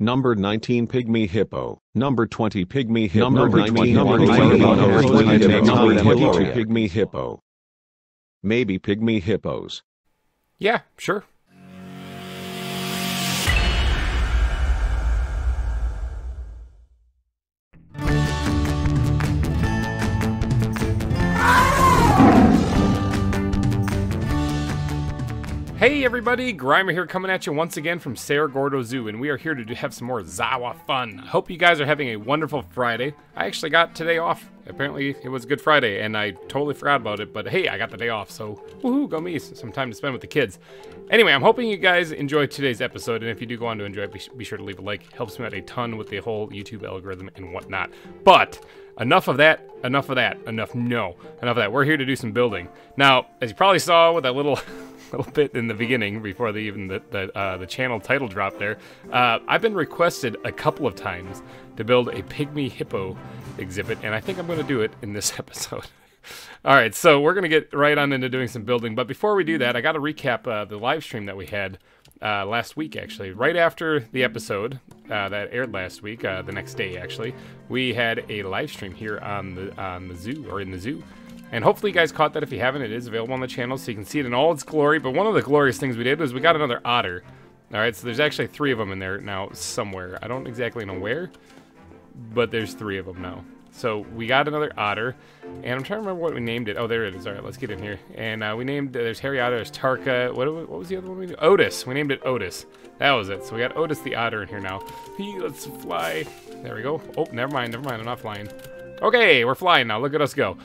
Number 19 Pygmy Hippo. Number 20 Pygmy Hippo. Number 19 Pygmy Hippo. Maybe Pygmy Hippos. Yeah, sure. Hey everybody, GReimer here coming at you once again from Cerro Gordo Zoo, and we are here to have some more ZAWA fun. I hope you guys are having a wonderful Friday. I actually got today off. Apparently it was Good Friday, and I totally forgot about it, but hey, I got the day off, so woohoo, go me, some time to spend with the kids. Anyway, I'm hoping you guys enjoyed today's episode, and if you do go on to enjoy it, be sure to leave a like. It helps me out a ton with the whole YouTube algorithm and whatnot. But enough of that, enough of that, enough of that. We're here to do some building. Now, as you probably saw with that little bit in the beginning before the channel title drop there, I've been requested a couple of times to build a Pygmy Hippo exhibit, and I think I'm going to do it in this episode. Alright, so we're going to get right on into doing some building, but before we do that, I got to recap the live stream that we had last week, actually. Right after the episode that aired last week, the next day actually, we had a live stream here on the zoo, or in the zoo. And hopefully you guys caught that. If you haven't, it is available on the channel so you can see it in all its glory. But one of the glorious things we did was we got another otter. Alright, so there's actually 3 of them in there now somewhere. I don't exactly know where, but there's 3 of them now. So we got another otter, and I'm trying to remember what we named it. Oh, there it is. Alright, let's get in here. And we named, there's Harry Otter, there's Tarka. What was the other one we named? Otis. We named it Otis. That was it. So we got Otis the otter in here now. Let's fly. There we go. Oh, never mind. I'm not flying. Okay, we're flying now. Look at us go.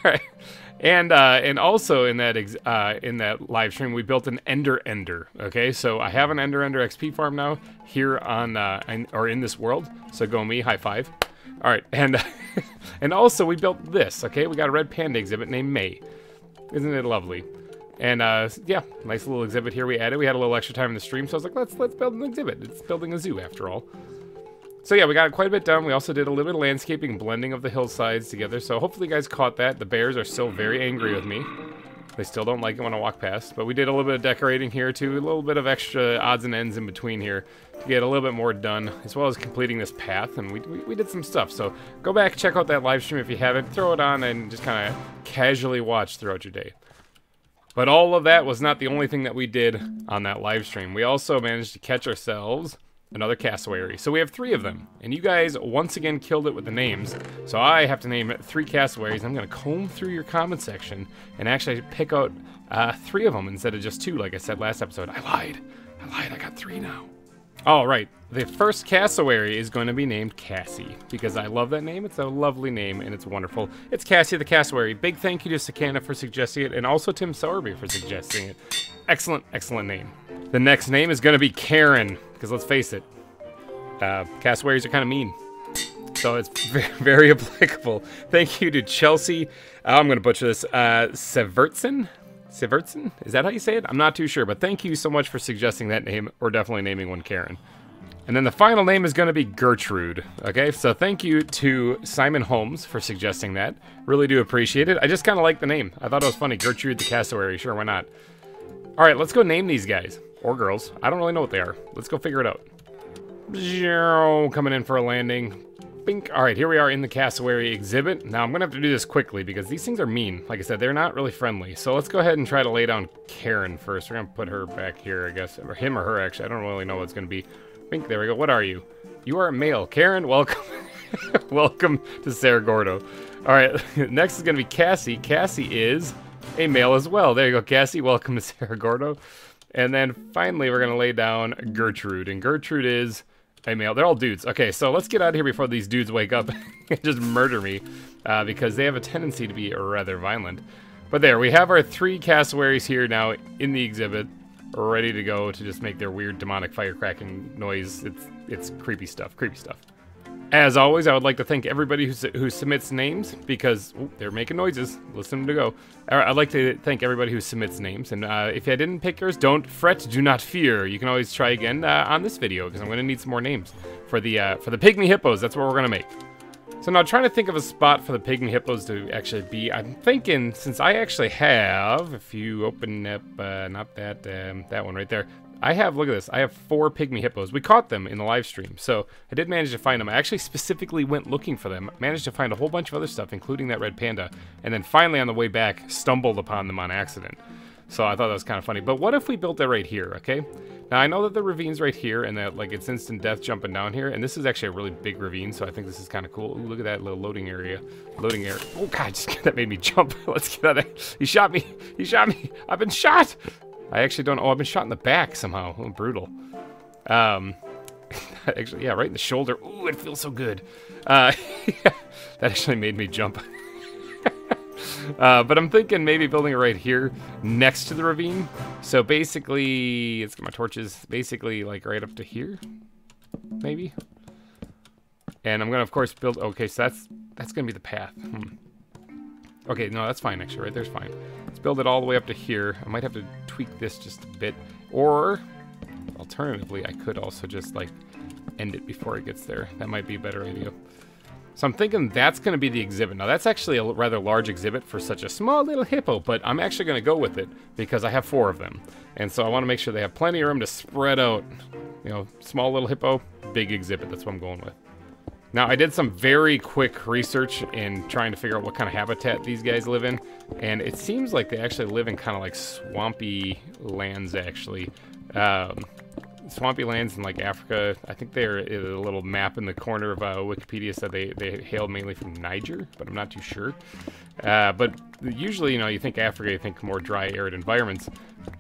Alright, and also in that live stream we built an Ender. Okay, so I have an Ender XP farm now here on or in this world. So go me, high five. All right, and and also we built this. Okay, we got a red panda exhibit named May. Isn't it lovely? And yeah, nice little exhibit here we added. We had a little extra time in the stream, so I was like, let's build an exhibit. It's building a zoo after all. So yeah, we got quite a bit done. We also did a little bit of landscaping, blending of the hillsides together. So hopefully you guys caught that. The bears are still very angry with me. They still don't like it when I walk past. But we did a little bit of decorating here too. A little bit of extra odds and ends in between here to get a little bit more done, as well as completing this path. And we did some stuff. So go back, check out that live stream if you haven't. Throw it on and just kind of casually watch throughout your day. But all of that was not the only thing that we did on that live stream. We also managed to catch ourselves another cassowary. So we have 3 of them, and you guys once again killed it with the names. So I have to name 3 cassowaries. I'm going to comb through your comment section and actually pick out 3 of them instead of just 2, like I said last episode. I lied. I got 3 now. All right, the first cassowary is going to be named Cassie because I love that name. It's a lovely name and it's wonderful. It's Cassie the cassowary. Big thank you to Sakana for suggesting it, and also Tim Sowerby for suggesting it. Excellent name. The next name is going to be Karen, because let's face it, cassowaries are kind of mean. So it's very applicable. Thank you to Chelsea. I'm going to butcher this. Severtson? Is that how you say it? I'm not too sure, but thank you so much for suggesting that name. We're definitely naming one Karen. And then the final name is going to be Gertrude. Okay, so thank you to Simon Holmes for suggesting that. Really do appreciate it. I just kind of like the name. I thought it was funny. Gertrude the cassowary. Sure, why not? All right, let's go name these guys. Or girls. I don't really know what they are. Let's go figure it out. Coming in for a landing. Bink. All right, here we are in the cassowary exhibit. Now, I'm going to have to do this quickly because these things are mean. Like I said, they're not really friendly. So let's go ahead and try to lay down Karen first. We're going to put her back here, I guess. Or him or her, actually. I don't really know what it's going to be. Bink, there we go. What are you? You are a male. Karen, welcome. Welcome to Cerro Gordo. All right, next is going to be Cassie. Cassie is a male as well. There you go, Cassie. Welcome to Cerro Gordo. And then finally, we're going to lay down Gertrude. And Gertrude is a male. They're all dudes. Okay, so let's get out of here before these dudes wake up and just murder me. Because they have a tendency to be rather violent. But there, we have our 3 cassowaries here now in the exhibit. Ready to go to just make their weird demonic firecracking noise. It's creepy stuff. As always, I would like to thank everybody who submits names because they're making noises. Listen to go. I'd like to thank everybody who submits names. And if I didn't pick yours, don't fret, do not fear. You can always try again on this video because I'm going to need some more names for the Pygmy Hippos. That's what we're going to make. So now trying to think of a spot for the Pygmy Hippos to actually be. I'm thinking since I actually have, if you open up, not that, that one right there. I have, look at this, I have 4 pygmy hippos. We caught them in the live stream, so I did manage to find them. I actually specifically went looking for them, managed to find a whole bunch of other stuff, including that red panda, and then finally on the way back, stumbled upon them on accident. So I thought that was kind of funny. But what if we built it right here, okay? Now I know that the ravine's right here, and that like it's instant death jumping down here, and this is actually a really big ravine, so I think this is kind of cool. Ooh, look at that little loading area. Loading area. Oh god, that made me jump. Let's get out of there. He shot me. He shot me. I've been shot. I actually don't know. Oh, I've been shot in the back somehow. Oh, brutal. Actually, yeah, right in the shoulder. Ooh, it feels so good. That actually made me jump. But I'm thinking maybe building it right here next to the ravine. So basically, let's get my torches. Basically, like right up to here, maybe. And I'm gonna, of course, build. Okay, so that's gonna be the path. Okay, no, that's fine actually. Right there's fine. Let's build it all the way up to here. I might have to tweak this just a bit, or alternatively, I could also just like end it before it gets there. That might be a better idea. So I'm thinking that's going to be the exhibit. Now that's actually a rather large exhibit for such a small little hippo, but I'm actually going to go with it because I have 4 of them. And so I want to make sure they have plenty of room to spread out. You know, small little hippo, big exhibit. That's what I'm going with. Now I did some very quick research in trying to figure out what kind of habitat these guys live in. And it seems like they actually live in kind of like swampy lands actually. Swampy lands in like Africa. I think they're a little map in the corner of Wikipedia said they hail mainly from Niger, but I'm not too sure. But usually, you know, you think Africa, you think more dry, arid environments.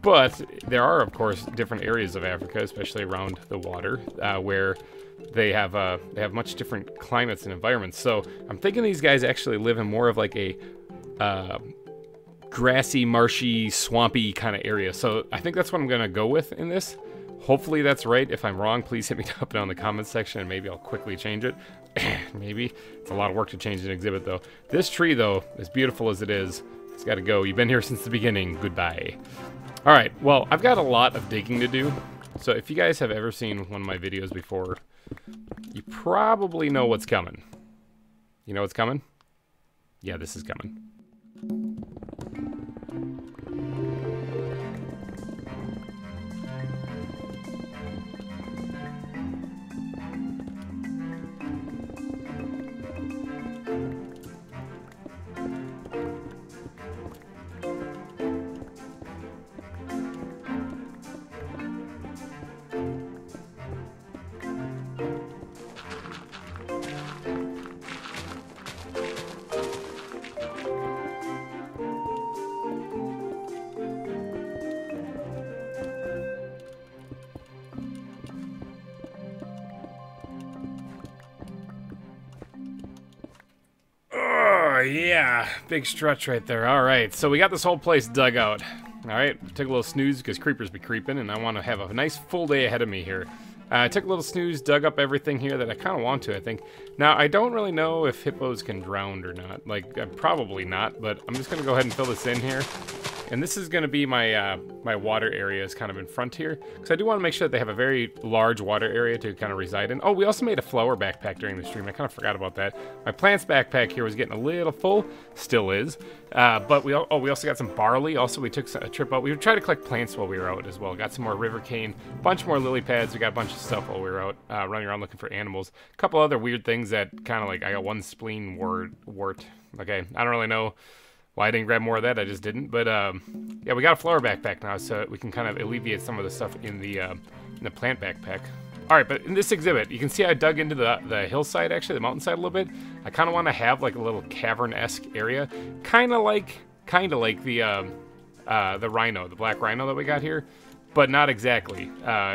But there are, of course, different areas of Africa, especially around the water, where they have much different climates and environments. So I'm thinking these guys actually live in more of like a grassy, marshy, swampy kind of area. So I think that's what I'm going to go with in this. Hopefully that's right. If I'm wrong, please hit me up down in the comments section and maybe I'll quickly change it. Maybe. It's a lot of work to change an exhibit though. This tree though, as beautiful as it is, it's got to go. You've been here since the beginning. Goodbye. Alright, well, I've got a lot of digging to do. So if you guys have ever seen one of my videos before, you probably know what's coming. You know what's coming? Yeah, this is coming. Yeah, big stretch right there. All right, so we got this whole place dug out. All right, took a little snooze because creepers be creeping, and I want to have a nice full day ahead of me here. I took a little snooze, dug up everything here that I kind of want to, I think. Now, I don't really know if hippos can drown or not. Like, probably not, but I'm just going to go ahead and fill this in here. And this is going to be my my water area is kind of in front here. Because I do want to make sure that they have a very large water area to kind of reside in. Oh, we also made a flower backpack during the stream. I kind of forgot about that. My plants backpack here was getting a little full. Still is. But we also got some barley. Also, we took a trip out. We tried to collect plants while we were out as well. Got some more river cane. A bunch more lily pads. We got a bunch of stuff while we were out running around looking for animals. A couple other weird things that kind of like, I got one spleen wart. Okay, I don't really know why I didn't grab more of that. I just didn't. But yeah, we got a flower backpack now, so we can kind of alleviate some of the stuff in the plant backpack. All right, but in this exhibit, you can see I dug into the hillside, actually, the mountainside a little bit. I kind of want to have like a little cavern-esque area, kind of like the rhino, the black rhino that we got here, but not exactly.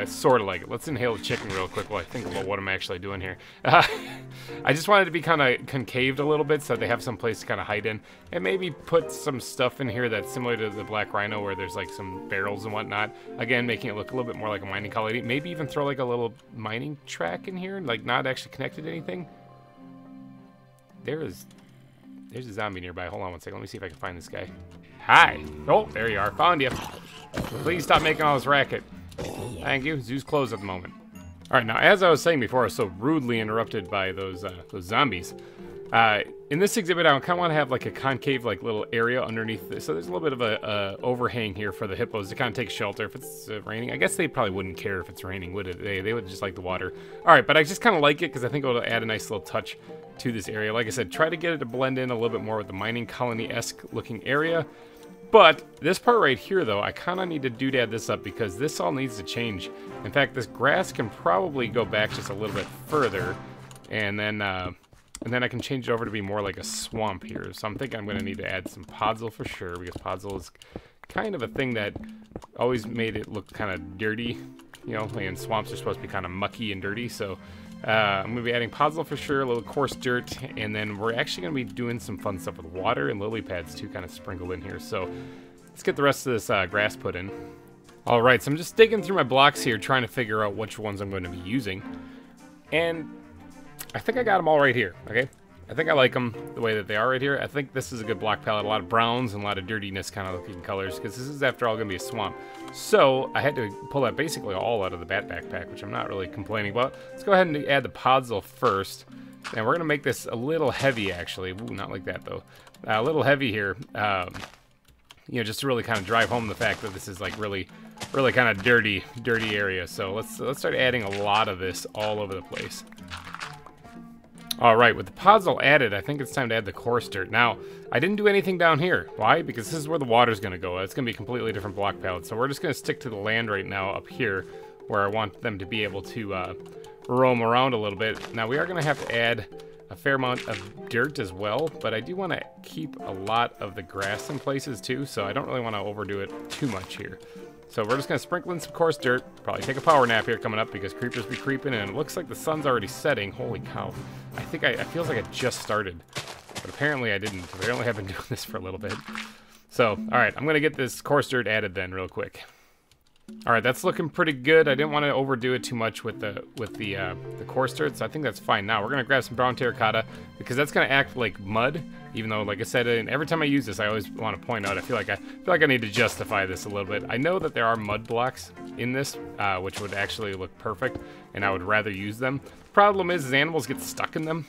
Sort of like it. Let's inhale the chicken real quick while I think about what I'm actually doing here. I just wanted to be kind of concaved a little bit so they have some place to kind of hide in, and maybe put some stuff in here that's similar to the black rhino where there's like some barrels and whatnot. Again, making it look a little bit more like a mining colony. Maybe even throw like a little mining track in here, like not actually connected to anything. There's a zombie nearby. Hold on one second. Let me see if I can find this guy. Hi. Oh, there you are. Found you. Please stop making all this racket. Thank you. Zoo's closed at the moment. All right, now as I was saying before, I was so rudely interrupted by those zombies. In this exhibit, I kind of want to have like a concave, like little area underneath this. So there's a little bit of a overhang here for the hippos to kind of take shelter if it's raining. I guess they probably wouldn't care if it's raining, would it? They would just like the water. All right, but I just kind of like it because I think it'll add a nice little touch to this area. Like I said, try to get it to blend in a little bit more with the mining colony-esque looking area. But this part right here, though, I kind of need to doodad this up because this all needs to change. In fact, this grass can probably go back just a little bit further, and then I can change it over to be more like a swamp here. So I'm thinking I'm going to need to add some podzol for sure, because podzol is kind of a thing that always made it look kind of dirty, you know, and swamps are supposed to be kind of mucky and dirty. So I'm going to be adding podzol for sure, a little coarse dirt, and then we're actually going to be doing some fun stuff with water and lily pads too, kind of sprinkled in here. So let's get the rest of this grass put in. All right, so I'm just digging through my blocks here, trying to figure out which ones I'm going to be using. And I think I got them all right here, okay? I think I like them the way that they are right here. I think this is a good block palette, a lot of browns and a lot of dirtiness kind of looking colors, because this is, after all, going to be a swamp. So I had to pull that basically all out of the bat backpack, which I'm not really complaining about. Let's go ahead and add the podzol first. And we're going to make this a little heavy, actually. Ooh, not like that, though. A little heavy here, you know, just to really kind of drive home the fact that this is like really kind of dirty area. So let's start adding a lot of this all over the place. All right, with the podzol added, I think it's time to add the coarse dirt. Now, I didn't do anything down here. Why? Because this is where the water's going to go. It's going to be a completely different block palette. So we're just going to stick to the land right now up here, where I want them to be able to roam around a little bit. Now, we are going to have to add a fair amount of dirt as well, but I do want to keep a lot of the grass in places too, so I don't really want to overdo it too much here. So we're just going to sprinkle in some coarse dirt, probably take a power nap here coming up because creepers be creeping, and it looks like the sun's already setting. Holy cow. I think it feels like I just started, but apparently I didn't. Apparently I've been doing this for a little bit. So, all right, I'm going to get this coarse dirt added then real quick. All right, that's looking pretty good. I didn't want to overdo it too much with the coarse dirt, so I think that's fine. Now we're gonna grab some brown terracotta because that's gonna act like mud. Even though, like I said, and every time I use this, I always want to point out, I feel like I need to justify this a little bit. I know that there are mud blocks in this, which would actually look perfect, and I would rather use them. The problem is animals get stuck in them,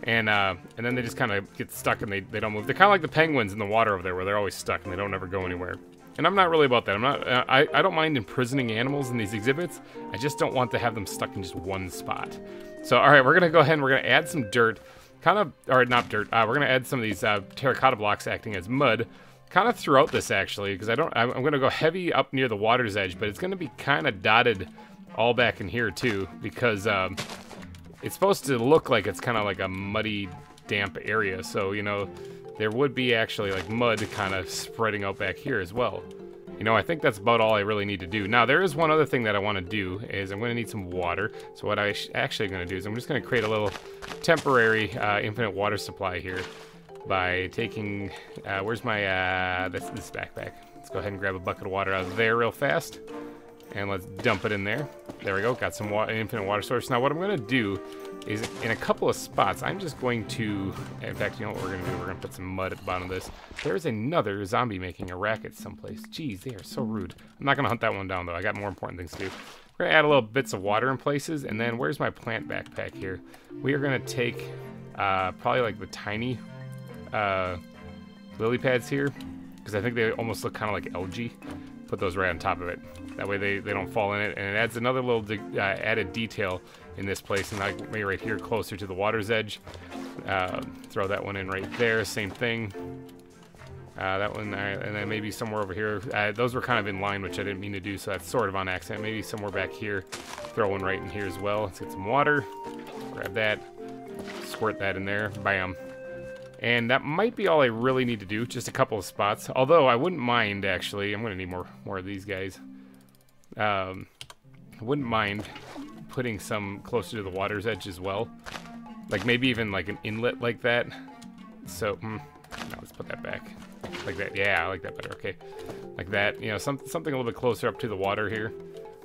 and then they just kind of get stuck and they don't move. They're kind of like the penguins in the water over there, where they're always stuck and they don't ever go anywhere. And I'm not really about that. I don't mind imprisoning animals in these exhibits. I just don't want to have them stuck in just one spot. So, all right, we're gonna go ahead and we're gonna add some dirt, or not dirt. We're gonna add some of these terracotta blocks acting as mud, kind of throughout this actually, because I'm gonna go heavy up near the water's edge, but it's gonna be kind of dotted all back in here too, because it's supposed to look like it's kind of like a muddy, damp area. So, you know, there would be actually like mud kind of spreading out back here as well. You know, I think that's about all I really need to do. Now, there is one other thing that I want to do, is I'm going to need some water. So what I actually going to do is I'm just going to create a little temporary infinite water supply here by taking, where's my, this backpack. Let's go ahead and grab a bucket of water out of there real fast. And let's dump it in there. There we go, got some infinite water source. Now what I'm going to do is, in a couple of spots, I'm just going to, in fact, you know what we're going to do? We're going to put some mud at the bottom of this. There's another zombie making a racket someplace. Jeez, they are so rude. I'm not going to hunt that one down, though. I got more important things to do. We're going to add a little bits of water in places, and then where's my plant backpack here? We are going to take probably like the tiny lily pads here, because I think they almost look kind of like algae. Put those right on top of it. That way they don't fall in it, and it adds another little added detail in this place, and like maybe right here closer to the water's edge. Throw that one in right there, same thing. That one, and then maybe somewhere over here. Those were kind of in line, which I didn't mean to do, so that's sort of on accident. Maybe somewhere back here, throw one right in here as well. Let's get some water, grab that, squirt that in there, bam. And that might be all I really need to do, just a couple of spots. Although I wouldn't mind, actually, I'm gonna need more of these guys. I wouldn't mind putting some closer to the water's edge as well. Like maybe even like an inlet like that. So, no, let's put that back. Like that, yeah, I like that better, okay. Like that, you know, something a little bit closer up to the water here.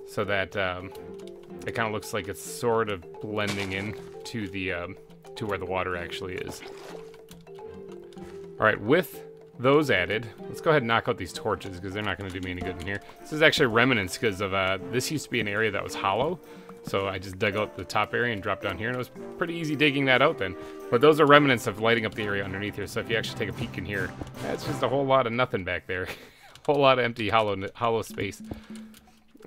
So that it kind of looks like it's sort of blending in to the, to where the water actually is. All right, with those added, let's go ahead and knock out these torches because they're not going to do me any good in here. This is actually remnants because of, this used to be an area that was hollow. So I just dug out the top area and dropped down here, and it was pretty easy digging that out then. But those are remnants of lighting up the area underneath here, so if you actually take a peek in here, that's just a whole lot of nothing back there. A whole lot of empty hollow space.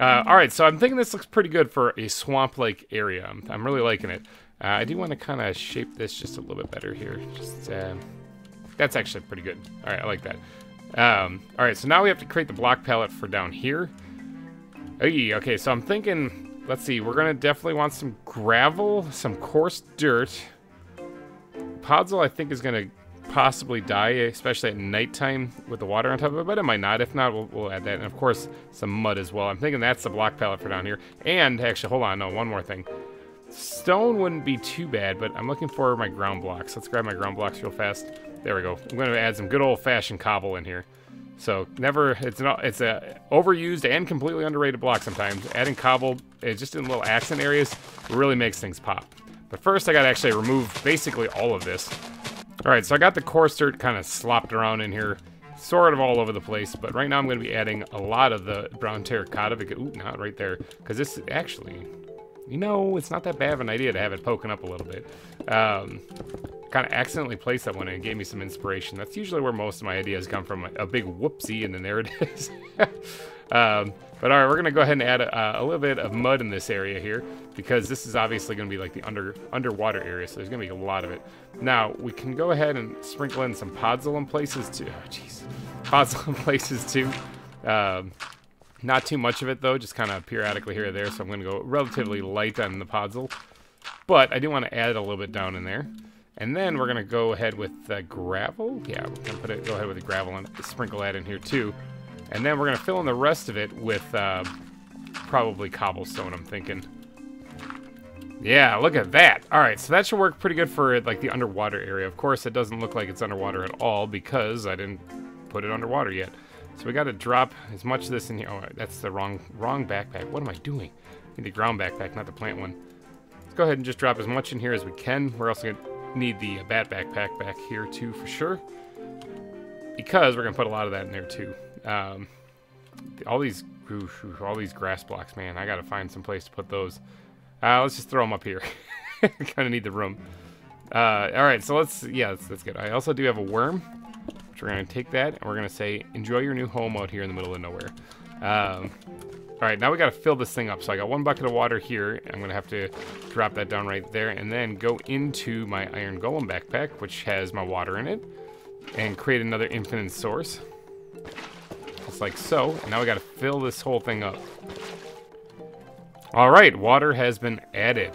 Alright, so I'm thinking this looks pretty good for a swamp-like area. I'm really liking it. I do want to kind of shape this just a little bit better here. Just that's actually pretty good. Alright, I like that. Alright, so now we have to create the block palette for down here. Okay, so I'm thinking, let's see, we're going to definitely want some gravel, some coarse dirt. Podzol, I think, is going to possibly die, especially at nighttime with the water on top of it, but it might not. If not, we'll add that. And of course, some mud as well. I'm thinking that's the block palette for down here. And actually, hold on, no, one more thing. Stone wouldn't be too bad, but I'm looking for my ground blocks. Let's grab my ground blocks real fast. There we go. I'm going to add some good old-fashioned cobble in here. So it's a overused and completely underrated block sometimes. Adding cobble, just in little accent areas, really makes things pop. But first, I got to actually remove basically all of this. Alright, so I got the coarse dirt kind of slopped around in here, sort of all over the place, but right now I'm going to be adding a lot of the brown terracotta, ooh, not right there, because this actually, you know, it's not that bad of an idea to have it poking up a little bit. Kind of accidentally placed that one and it gave me some inspiration. That's usually where most of my ideas come from, a big whoopsie, and then there it is. But alright, we're going to go ahead and add a little bit of mud in this area here, because this is obviously going to be like the underwater area, so there's going to be a lot of it. Now, we can go ahead and sprinkle in some podzol in places too. Oh, jeez. Podzol in places too. Not too much of it, though, just kind of periodically here or there, so I'm going to go relatively light on the podzol. But I do want to add a little bit down in there. And then we're going to go ahead with gravel. Yeah, we're going to go ahead with the gravel and sprinkle that in here too. And then we're going to fill in the rest of it with probably cobblestone, I'm thinking. Yeah, look at that. All right, so that should work pretty good for like the underwater area. Of course, it doesn't look like it's underwater at all because I didn't put it underwater yet. So we got to drop as much of this in here. Oh, that's the wrong backpack. What am I doing? I need the ground backpack, not the plant one. Let's go ahead and just drop as much in here as we can. We're also going to need the bat backpack back here too for sure, because we're going to put a lot of that in there too. All these grass blocks, man, I gotta find some place to put those. Let's just throw them up here. Kind of need the room. Alright, so that's good. I also do have a worm, which we're gonna take that and we're gonna say, enjoy your new home out here in the middle of nowhere. Alright, now we gotta fill this thing up. So I got one bucket of water here. I'm gonna have to drop that down right there and then go into my iron golem backpack, which has my water in it, and create another infinite source. Just like so, and now we gotta fill this whole thing up. Alright, water has been added.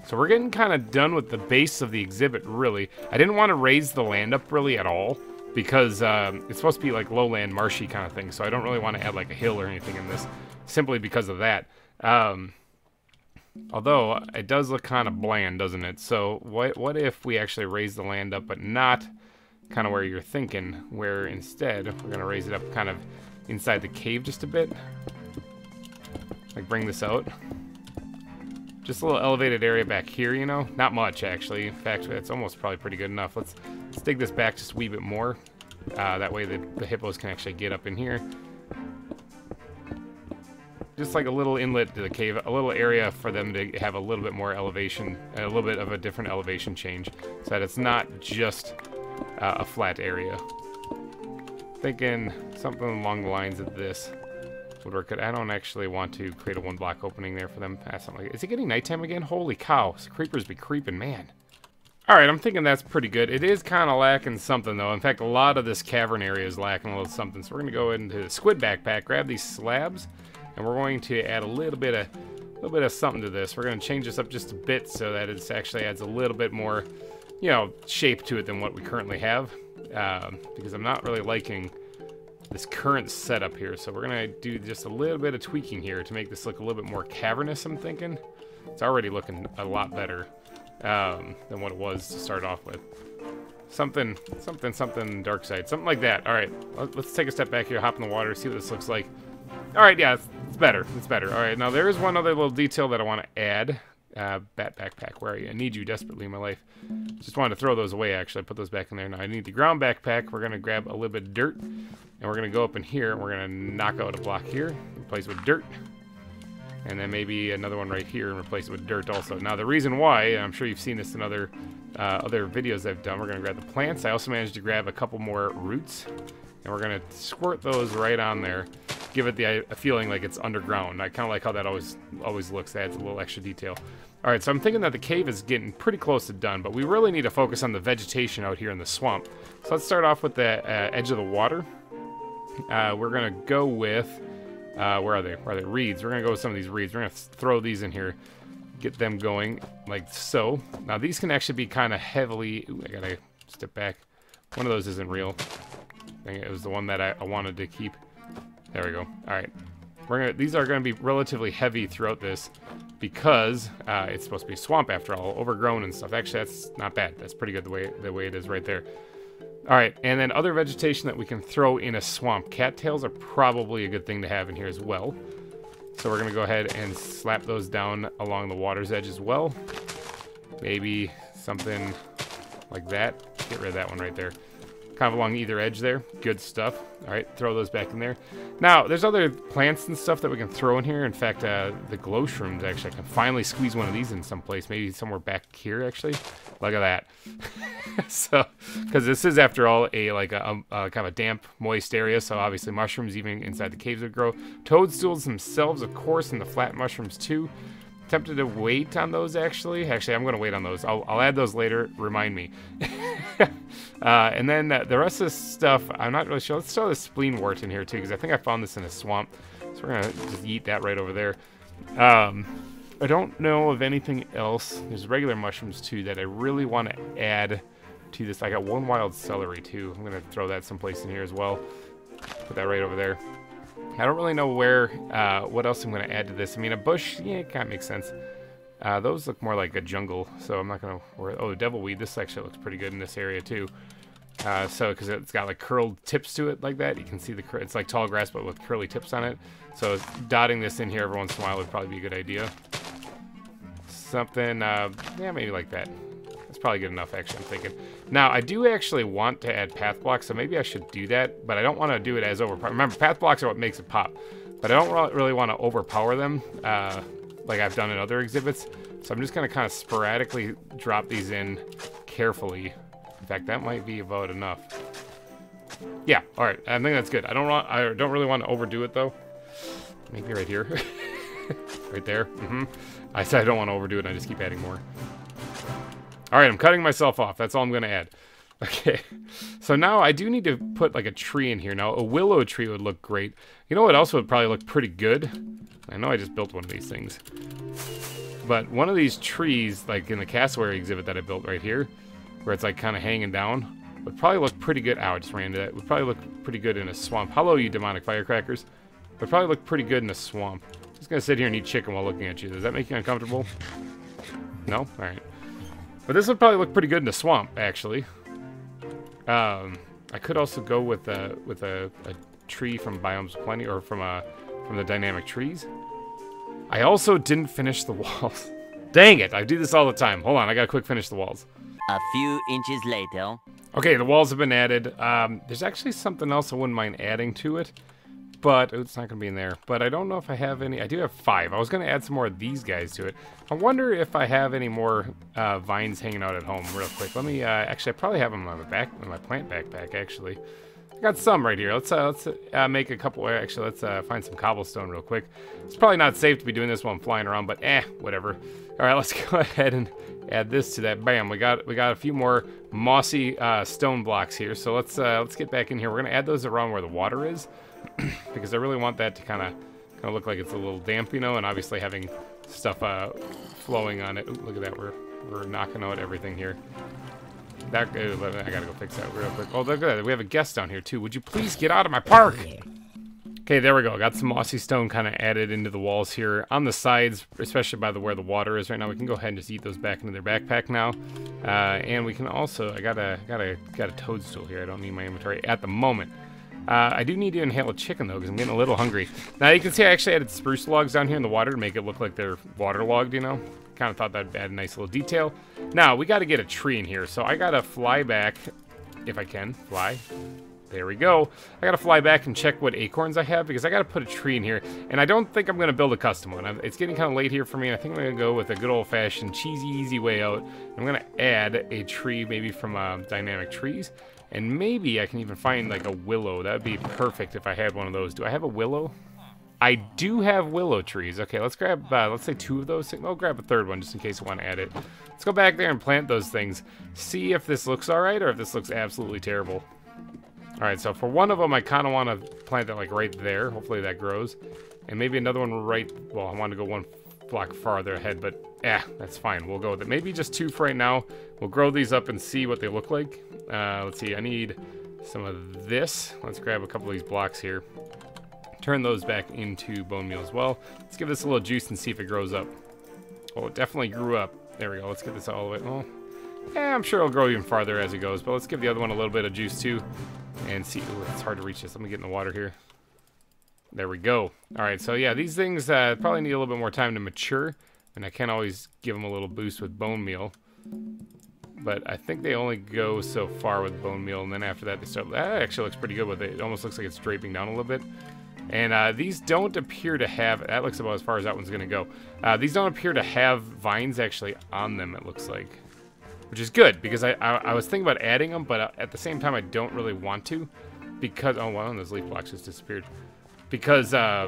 So we're getting kind of done with the base of the exhibit, really. I didn't want to raise the land up really at all, because it's supposed to be like lowland, marshy kind of thing, so I don't really want to add like a hill or anything in this, simply because of that. Although, it does look kind of bland, doesn't it? So what if we actually raise the land up, but not kind of where you're thinking, where instead we're going to raise it up kind of inside the cave just a bit. Like bring this out. Just a little elevated area back here, you know? Not much, actually. In fact, it's almost probably pretty good enough. Let's dig this back just a wee bit more. That way the hippos can actually get up in here. Just like a little inlet to the cave, a little area for them to have a little bit more elevation, a little bit of a different elevation change, so that it's not just a flat area. Thinking something along the lines of this would work. I don't actually want to create a one block opening there for them. Something like, is it getting nighttime again? Holy cow, creepers be creeping, man. Alright, I'm thinking that's pretty good. It is kind of lacking something, though. In fact, a lot of this cavern area is lacking a little something. So we're going to go into the squid backpack, grab these slabs, and we're going to add a little bit of something to this. We're going to change this up just a bit so that it actually adds a little bit more, you know, shape to it than what we currently have. Because I'm not really liking this current setup here. So we're going to do just a little bit of tweaking here to make this look a little bit more cavernous, I'm thinking. It's already looking a lot better than what it was to start off with. Something dark side, something like that. All right, let's take a step back here, hop in the water, see what this looks like. All right, yeah, it's better. It's better. All right, now there is one other little detail that I want to add. Bat backpack, where are you? I need you desperately in my life. Just wanted to throw those away, actually. I put those back in there. Now I need the ground backpack. We're going to grab a little bit of dirt, and we're going to go up in here, and we're going to knock out a block here, replace with dirt. And then maybe another one right here and replace it with dirt also. Now the reason why, and I'm sure you've seen this in other videos I've done, we're going to grab the plants. I also managed to grab a couple more roots. And we're going to squirt those right on there. Give it a feeling like it's underground. I kind of like how that always looks. Adds a little extra detail. Alright, so I'm thinking that the cave is getting pretty close to done. But we really need to focus on the vegetation out here in the swamp. So let's start off with the edge of the water. We're going to go with... where are they? Where are they? Reeds. We're going to go with some of these reeds. We're going to throw these in here. Get them going like so. Now these can actually be kind of heavily... Ooh, I got to step back. One of those isn't real. I think it was the one that I wanted to keep. There we go. Alright. These are going to be relatively heavy throughout this because it's supposed to be swamp after all. Overgrown and stuff. Actually, that's not bad. That's pretty good the way it is right there. Alright, and then other vegetation that we can throw in a swamp. Cattails are probably a good thing to have in here as well. So we're going to go ahead and slap those down along the water's edge as well. Maybe something like that. Get rid of that one right there. Kind of along either edge there. Good stuff. Alright, throw those back in there. Now, there's other plants and stuff that we can throw in here. In fact, the glow shrooms, actually, I can finally squeeze one of these in someplace. Maybe somewhere back here, actually. Look at that. So, because this is, after all, kind of a damp, moist area. So, obviously, mushrooms even inside the caves would grow. Toadstools themselves, of course, and the flat mushrooms, too. Tempted to wait on those, actually. Actually, I'm going to wait on those. I'll add those later. Remind me. And then the rest of this stuff, I'm not really sure. Let's throw the spleen wort in here, too, because I think I found this in a swamp. So we're going to just eat that right over there. I don't know of anything else. There's regular mushrooms, too, that I really want to add to this. I got one wild celery, too. I'm going to throw that someplace in here as well. Put that right over there. I don't really know what else I'm going to add to this. I mean, a bush, yeah, it kind of makes sense. Those look more like a jungle, so I'm not going to worry. Oh, devilweed, this actually looks pretty good in this area, too. Because it's got, like, curled tips to it like that. You can see it's like tall grass, but with curly tips on it. So dotting this in here every once in a while would probably be a good idea. Something, yeah, maybe like that. That's probably good enough, actually, I'm thinking. Now, I do actually want to add path blocks, so maybe I should do that, but I don't want to do it as overpowered. Remember, path blocks are what makes it pop, but I don't really want to overpower them like I've done in other exhibits, so I'm just going to kind of sporadically drop these in carefully. In fact, that might be about enough. Yeah, all right, I think that's good. I don't really want to overdo it, though. Maybe right here. Right there. I said I don't want to overdo it, and I just keep adding more. Alright, I'm cutting myself off. That's all I'm going to add. Okay. So now I do need to put like a tree in here. Now, a willow tree would look great. You know what else would probably look pretty good? I know I just built one of these things. But one of these trees, like in the cassowary exhibit that I built right here, where it's like kind of hanging down, would probably look pretty good. Ow, I just ran into that. Would probably look pretty good in a swamp. Hello, you demonic firecrackers. Would probably look pretty good in a swamp. Just going to sit here and eat chicken while looking at you. Does that make you uncomfortable? No? Alright. But this would probably look pretty good in the swamp, actually. I could also go with a tree from Biomes Plenty, or from the dynamic trees. I also didn't finish the walls. Dang it! I do this all the time. Hold on, I gotta quick finish the walls. A few inches later. Okay, the walls have been added. There's actually something else I wouldn't mind adding to it. But it's not going to be in there. But I don't know if I have any. I do have 5. I was going to add some more of these guys to it. I wonder if I have any more vines hanging out at home real quick. Let me, actually, I probably have them on my plant backpack, actually. I got some right here. Let's make a couple. Actually, let's find some cobblestone real quick. It's probably not safe to be doing this while I'm flying around, but whatever. All right, let's go ahead and add this to that. Bam, we got a few more mossy stone blocks here. So let's get back in here. We're going to add those around where the water is. Because I really want that to kind of look like it's a little damp, you know, and obviously having stuff flowing on it. Ooh, look at that, we're knocking out everything here. I gotta go fix that real quick. Oh, look at that, we have a guest down here too. Would you please get out of my park? Okay, there we go. Got some mossy stone kind of added into the walls here on the sides, especially by where the water is right now. We can go ahead and just eat those back into their backpack now, and we can also. I got a toadstool here. I don't need my inventory at the moment. I do need to inhale a chicken, though, because I'm getting a little hungry. Now, you can see I actually added spruce logs down here in the water to make it look like they're waterlogged, you know? Kind of thought that'd add a nice little detail. Now, we got to get a tree in here, so I got to fly back, if I can. Fly. There we go. I gotta fly back and check what acorns I have because I gotta put a tree in here. And I don't think I'm gonna build a custom one. It's getting kind of late here for me, and I think I'm gonna go with a good old-fashioned cheesy, easy way out. I'm gonna add a tree maybe from Dynamic Trees. And maybe I can even find like a willow. That would be perfect if I had one of those. Do I have a willow? I do have willow trees. Okay, let's grab, let's say 2 of those. I'll grab a 3rd one just in case I want to add it. Let's go back there and plant those things. See if this looks all right or if this looks absolutely terrible. All right, so for one of them, I kind of want to plant that like right there. Hopefully that grows. And maybe another one right, well, I want to go 1 block farther ahead, but that's fine. We'll go with it. Maybe just 2 for right now. We'll grow these up and see what they look like. Let's see, I need some of this. Let's grab a couple of these blocks here. Turn those back into bone meal as well. Let's give this a little juice and see if it grows up. Oh, it definitely grew up. There we go. Let's get this all the way. Oh, yeah, I'm sure it'll grow even farther as it goes, but let's give the other one a little bit of juice too and see. Ooh, it's hard to reach this. Let me get in the water here. There we go. All right, so yeah, these things probably need a little bit more time to mature, and I can't always give them a little boost with bone meal. But I think they only go so far with bone meal, and then after that they start. That actually looks pretty good with it. It almost looks like it's draping down a little bit. And these don't appear to have. That looks about as far as that one's gonna go. These don't appear to have vines actually on them. It looks like, which is good because I was thinking about adding them, but at the same time I don't really want to because one of those leaf blocks just disappeared. Because I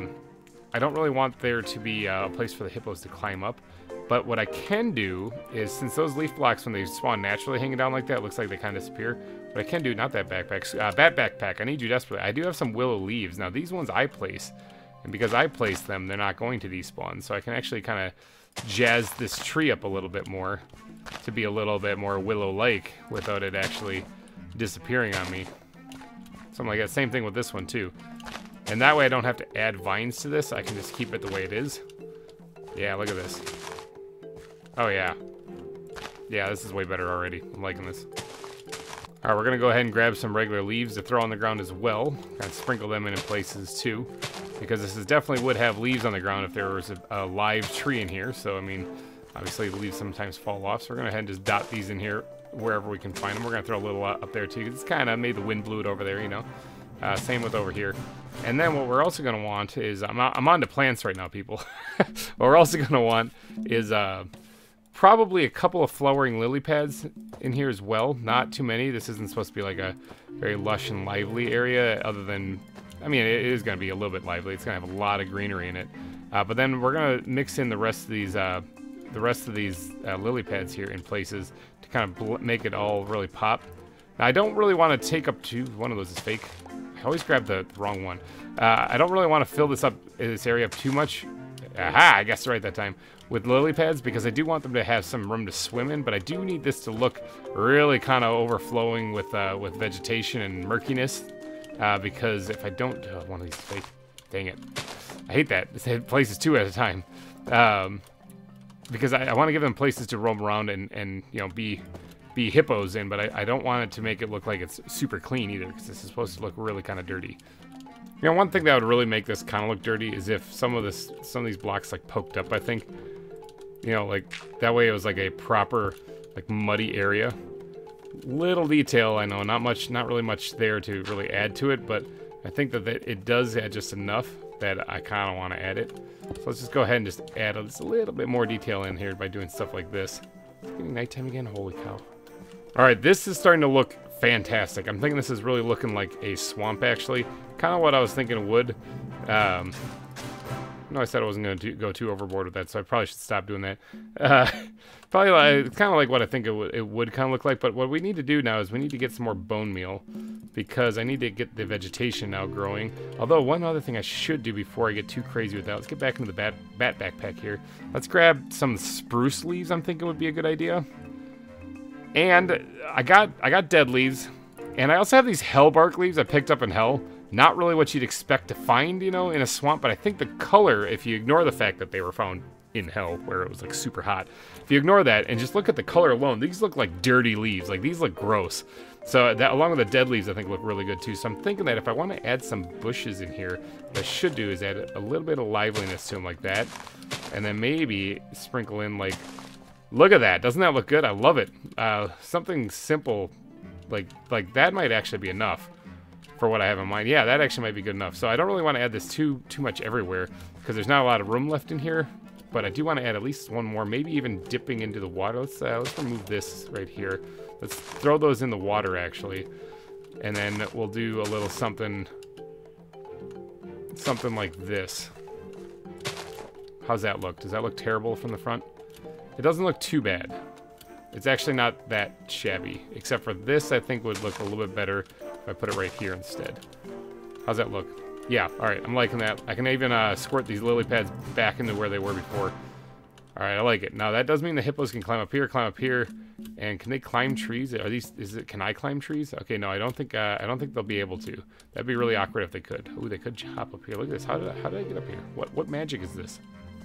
don't really want there to be a place for the hippos to climb up. But what I can do is, since those leaf blocks, when they spawn naturally hanging down like that, it looks like they kind of disappear. What I can do, not that backpack, bat backpack, I need you desperately. I do have some willow leaves. Now, these ones I place, and because I place them, they're not going to despawn. So I can actually kind of jazz this tree up a little bit more to be a little bit more willow-like without it actually disappearing on me. Something like that. Same thing with this one, too. And that way I don't have to add vines to this. I can just keep it the way it is. Yeah, look at this. Oh, yeah. Yeah, this is way better already. I'm liking this. Alright, we're going to go ahead and grab some regular leaves to throw on the ground as well. Kind of sprinkle them in places, too. Because this is definitely would have leaves on the ground if there was a live tree in here. So, I mean, obviously the leaves sometimes fall off. So we're going to go ahead and just dot these in here wherever we can find them. We're going to throw a little up there, too. It's kind of made the wind blew it over there, you know. Same with over here. And then what we're also going to want is... I'm on to plants right now, people. What we're also going to want is... probably a couple of flowering lily pads in here as well. Not too many. This isn't supposed to be like a very lush and lively area other than... I mean, it is going to be a little bit lively. It's going to have a lot of greenery in it. But then we're going to mix in the rest of these lily pads here in places to kind of make it all really pop. Now, I don't really want to take up too... One of those is fake. I always grab the wrong one. I don't really want to fill this area up too much. Aha! I guessed right that time. With lily pads, because I do want them to have some room to swim in, but I do need this to look really kind of overflowing with vegetation and murkiness. Because if I don't... one of these fake... Dang it. I hate that. This places 2 at a time. Because I want to give them places to roam around and you know, be hippos in, but I don't want it to make it look like it's super clean either, because this is supposed to look really kind of dirty. You know, one thing that would really make this kind of look dirty is if some of these blocks like poked up, I think. You know, like that way it was like a proper like muddy area. Little detail, I know, not really much there to really add to it, but I think that it does add just enough that I kind of want to add it. So let's just go ahead and just add just a little bit more detail in here by doing stuff like this. It's getting nighttime again, holy cow. All right, this is starting to look fantastic. I'm thinking this is really looking like a swamp, actually. Kind of what I was thinking it would. No, I said I wasn't going to go too overboard with that, so I probably should stop doing that. It's kind of like what I think it would kind of look like, but what we need to do now is we need to get some more bone meal, because I need to get the vegetation now growing. Although, one other thing I should do before I get too crazy with that, let's get back into the bat backpack here. Let's grab some spruce leaves, I'm thinking would be a good idea. And I got dead leaves, and I also have these hellbark leaves I picked up in hell. Not really what you'd expect to find, you know, in a swamp, but I think the color, if you ignore the fact that they were found in hell, where it was like super hot, if you ignore that and just look at the color alone, these look like dirty leaves. Like, these look gross. So that, along with the dead leaves, I think look really good too. So I'm thinking that if I want to add some bushes in here, what I should do is add a little bit of liveliness to them like that, and then maybe sprinkle in like, look at that. Doesn't that look good? I love it. Something simple like that might actually be enough for what I have in mind. Yeah, that actually might be good enough. So I don't really want to add this too much everywhere because there's not a lot of room left in here. But I do want to add at least one more, maybe even dipping into the water. Let's remove this right here. Let's throw those in the water, actually. And then we'll do a little something like this. How's that look? Does that look terrible from the front? It doesn't look too bad. It's actually not that shabby. Except for this, I think would look a little bit better if I put it right here instead. How's that look? Yeah, alright, I'm liking that. I can even squirt these lily pads back into where they were before. Alright, I like it. Now that does mean the hippos can climb up here, and can they climb trees? Can I climb trees? Okay, no, I don't think they'll be able to. That'd be really awkward if they could. Ooh, they could hop up here. Look at this. How did I get up here? What magic is this?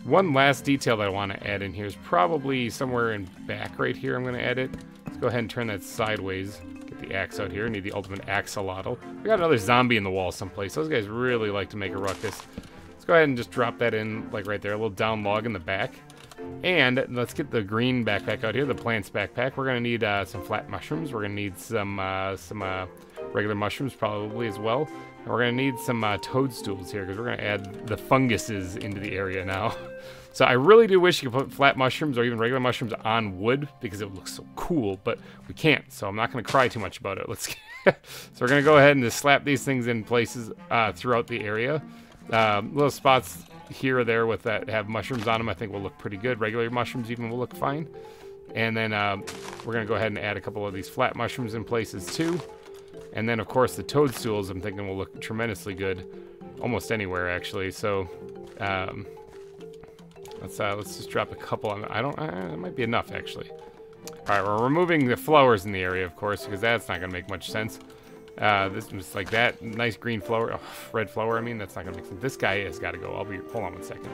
One last detail that I want to add in here is probably somewhere in back right here. I'm going to add it. Let's go ahead and turn that sideways. Get the axe out here. Need the ultimate axolotl. We got another zombie in the wall someplace. Those guys really like to make a ruckus. Let's go ahead and just drop that in, like right there. A little down log in the back. And let's get the green backpack out here, the plants backpack. We're going to need some flat mushrooms. We're going to need some regular mushrooms probably as well. And we're going to need some toadstools here because we're going to add the funguses into the area now. So I really do wish you could put flat mushrooms or even regular mushrooms on wood because it looks so cool, but we can't. So I'm not going to cry too much about it. So we're going to go ahead and just slap these things in places throughout the area. Little spots here or there with that have mushrooms on them I think will look pretty good. Regular mushrooms even will look fine. And then we're going to go ahead and add a couple of these flat mushrooms in places too. And then of course the toadstools I'm thinking will look tremendously good almost anywhere actually. So let's just drop a couple on. It might be enough actually. All right, we're removing the flowers in the area of course because that's not going to make much sense. This was like that nice green flower, red flower. I mean, that's not gonna make sense. This guy has got to go. Hold on 1 second.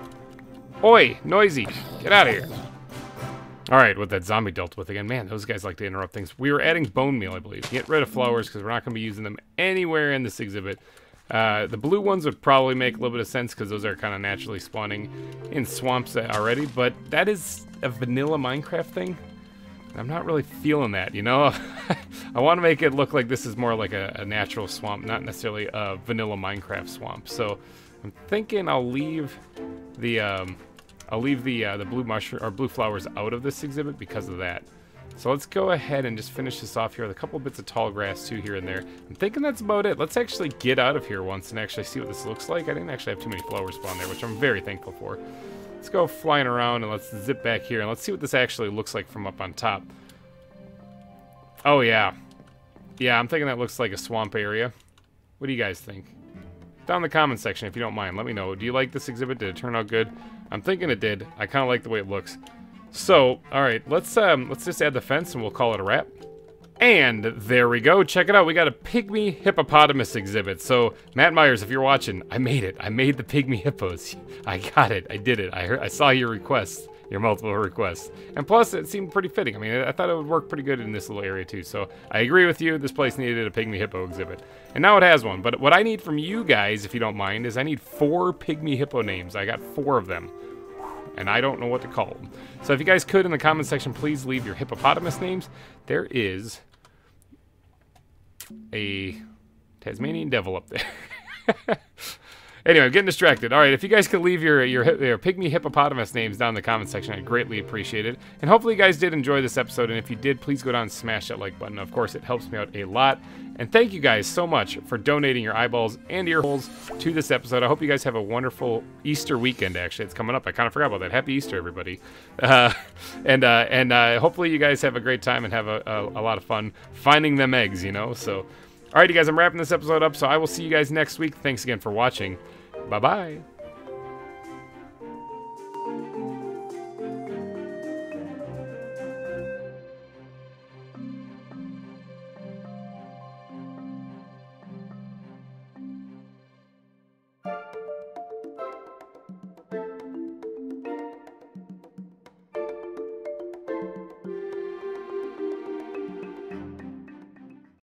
Oi, noisy, get out of here. All right, what that zombie dealt with again. Man, those guys like to interrupt things. We were adding bone meal, I believe. Get rid of flowers because we're not gonna be using them anywhere in this exhibit. The blue ones would probably make a little bit of sense because those are kind of naturally spawning in swamps already. But that is a vanilla Minecraft thing. I'm not really feeling that, you know? I want to make it look like this is more like a natural swamp, not necessarily a vanilla Minecraft swamp. So I'm thinking I'll leave the blue mushroom or blue flowers out of this exhibit because of that. So let's go ahead and just finish this off here with a couple bits of tall grass too here and there. I'm thinking that's about it. Let's actually get out of here once and actually see what this looks like. I didn't actually have too many flowers spawn there, which I'm very thankful for. Let's go flying around and let's zip back here and let's see what this actually looks like from up on top. Oh yeah. Yeah, I'm thinking that looks like a swamp area. What do you guys think? Down in the comment section if you don't mind, let me know. Do you like this exhibit? Did it turn out good? I'm thinking it did. I kind of like the way it looks. So, alright, let's just add the fence and we'll call it a wrap. And there we go. Check it out. We got a pygmy hippopotamus exhibit. So, Matt Myers, if you're watching, I made it. I made the pygmy hippos. I got it. I did it. I saw your requests, your multiple requests. And plus, it seemed pretty fitting. I mean, I thought it would work pretty good in this little area too. So, I agree with you. This place needed a pygmy hippo exhibit. And now it has one. But what I need from you guys, if you don't mind, is I need 4 pygmy hippo names. I got 4 of them. And I don't know what to call them. So if you guys could in the comment section, please leave your hippopotamus names. There is a Tasmanian devil up there. Anyway, I'm getting distracted. All right, if you guys could leave your pygmy hippopotamus names down in the comment section, I'd greatly appreciate it. And hopefully you guys did enjoy this episode. And if you did, please go down and smash that like button. Of course, it helps me out a lot. And thank you guys so much for donating your eyeballs and ear holes to this episode. I hope you guys have a wonderful Easter weekend, actually. It's coming up. I kind of forgot about that. Happy Easter, everybody. And hopefully you guys have a great time and have a lot of fun finding them eggs, you know? So, all right, you guys, I'm wrapping this episode up. So I will see you guys next week. Thanks again for watching. Bye-bye.